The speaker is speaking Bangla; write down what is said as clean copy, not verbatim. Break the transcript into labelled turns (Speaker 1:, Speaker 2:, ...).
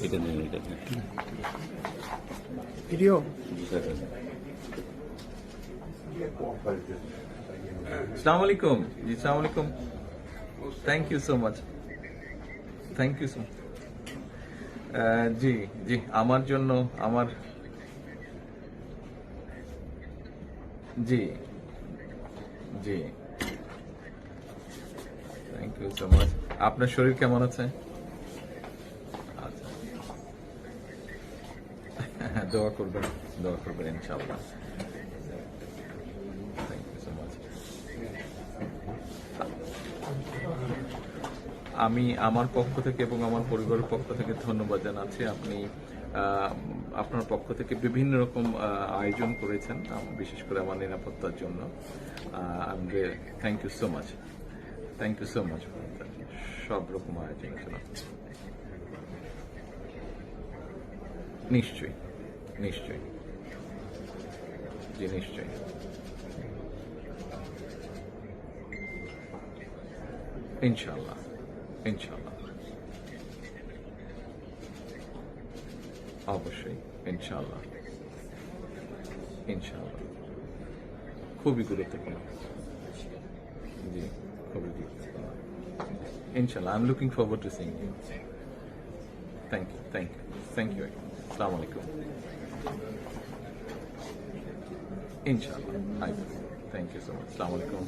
Speaker 1: এটা নেই, এটা নেই।
Speaker 2: ভিডিও
Speaker 3: अस्सलाम वालेकुम जी, अस्सलाम वालेकुम। Thank you so much, thank you so জি জি, আমার জন্য আমার জি জি, থ্যাংক ইউ সো মাচ। আপনার শরীর কেমন আছে? আচ্ছা, দোয়া করবেন, দোয়া করবেন ইনশাআল্লাহ। Thank you so much. আমি আমার পক্ষ থেকে এবং আমার পরিবারের পক্ষ থেকে ধন্যবাদ জানাচ্ছি। আপনি আপনার পক্ষ থেকে বিভিন্ন রকম আয়োজন করেছেন, বিশেষ করে আমার নিরাপত্তার জন্য। Thank you so much, thank you so much. সব রকম আয়োজনের জন্য নিশ্চয়ই, নিশ্চয়ই, জি নিশ্চয়ই। ইনশাআল্লাহ, ইনশাআল্লাহ, অবশ্যই, ইনশাআল্লাহ, ইনশাআল্লাহ। খুবই গুরুত্বপূর্ণ, জি, খুবই গুরুত্বপূর্ণ। ইনশাআল্লাহ, I am looking forward to seeing you. Thank you, thank you, thank you. আসসালামু আলাইকুম। ইনশাআল্লাহ, থ্যাংক ইউ সো মাচ। আসসালামু আলাইকুম।